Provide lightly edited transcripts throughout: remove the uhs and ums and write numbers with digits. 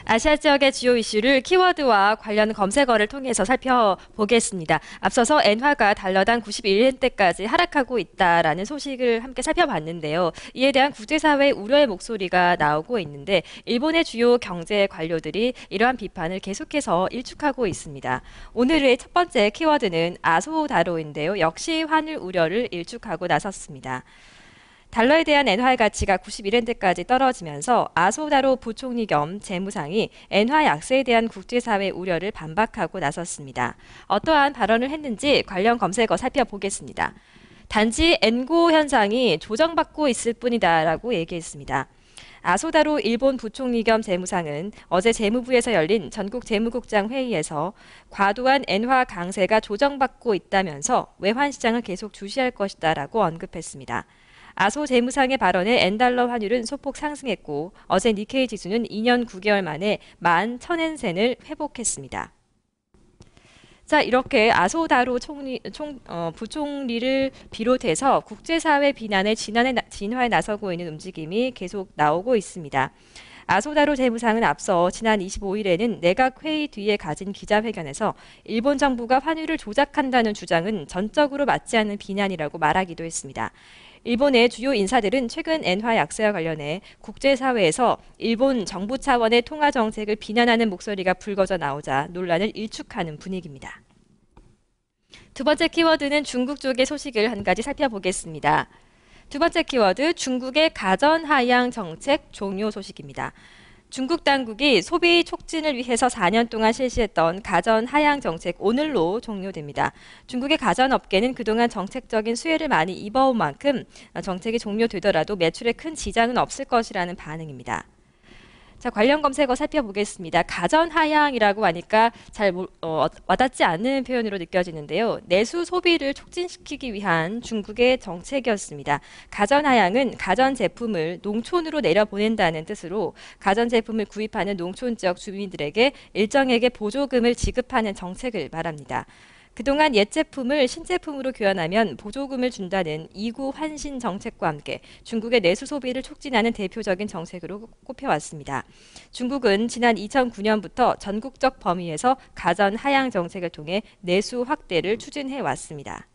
아시아 지역의 주요 이슈를 키워드와 관련 검색어를 통해서 살펴보겠습니다. 앞서서 엔화가 달러당 91엔대까지 하락하고 있다라는 소식을 함께 살펴봤는데요. 이에 대한 국제사회의 우려의 목소리가 나오고 있는데 일본의 주요 경제 관료들이 이러한 비판을 계속해서 일축하고 있습니다. 오늘의 첫 번째 키워드는 아소다로인데요. 역시 환율 우려를 일축하고 나섰습니다. 달러에 대한 엔화의 가치가 91엔대까지 떨어지면서 아소다로 부총리 겸 재무상이 엔화 약세에 대한 국제사회 우려를 반박하고 나섰습니다. 어떠한 발언을 했는지 관련 검색어 살펴보겠습니다. 단지 엔고 현상이 조정받고 있을 뿐이다라고 얘기했습니다. 아소다로 일본 부총리 겸 재무상은 어제 재무부에서 열린 전국 재무국장 회의에서 과도한 엔화 강세가 조정받고 있다면서 외환시장을 계속 주시할 것이다라고 언급했습니다. 아소 재무상의 발언에 엔달러 환율은 소폭 상승했고 어제 니케이 지수는 2년 9개월 만에 11,000엔센을 회복했습니다. 자, 이렇게 아소다로 부총리를 비롯해서 국제사회 비난의 진화에 나서고 있는 움직임이 계속 나오고 있습니다. 아소다로 재무상은 앞서 지난 25일에는 내각 회의 뒤에 가진 기자회견에서 일본 정부가 환율을 조작한다는 주장은 전적으로 맞지 않는 비난이라고 말하기도 했습니다. 일본의 주요 인사들은 최근 엔화 약세와 관련해 국제사회에서 일본 정부 차원의 통화 정책을 비난하는 목소리가 불거져 나오자 논란을 일축하는 분위기입니다. 두 번째 키워드는 중국 쪽의 소식을 한 가지 살펴보겠습니다. 두 번째 키워드, 중국의 가전하향 정책 종료 소식입니다. 중국 당국이 소비 촉진을 위해서 4년 동안 실시했던 가전 하향 정책 오늘로 종료됩니다. 중국의 가전업계는 그동안 정책적인 수혜를 많이 입어온 만큼 정책이 종료되더라도 매출에 큰 지장은 없을 것이라는 반응입니다. 자, 관련 검색어 살펴보겠습니다. 가전 하향이라고 하니까 잘 와닿지 않는 표현으로 느껴지는데요. 내수 소비를 촉진시키기 위한 중국의 정책이었습니다. 가전 하향은 가전 제품을 농촌으로 내려보낸다는 뜻으로 가전 제품을 구입하는 농촌 지역 주민들에게 일정액의 보조금을 지급하는 정책을 말합니다. 그동안 옛 제품을 신제품으로 교환하면 보조금을 준다는 이구 환신 정책과 함께 중국의 내수 소비를 촉진하는 대표적인 정책으로 꼽혀왔습니다. 중국은 지난 2009년부터 전국적 범위에서 가전 하향 정책을 통해 내수 확대를 추진해왔습니다.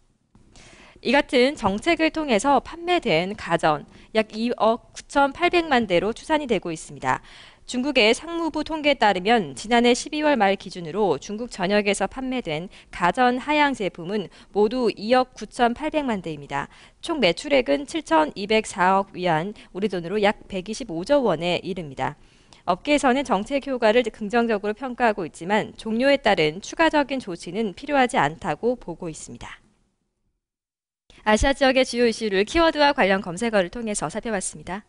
이 같은 정책을 통해서 판매된 가전 약 2억 9,800만 대로 추산이 되고 있습니다. 중국의 상무부 통계에 따르면 지난해 12월 말 기준으로 중국 전역에서 판매된 가전 하향 제품은 모두 2억 9,800만 대입니다. 총 매출액은 7,204억 위안, 우리 돈으로 약 125조 원에 이릅니다. 업계에서는 정책 효과를 긍정적으로 평가하고 있지만 종료에 따른 추가적인 조치는 필요하지 않다고 보고 있습니다. 아시아 지역의 주요 이슈를 키워드와 관련 검색어를 통해서 살펴봤습니다.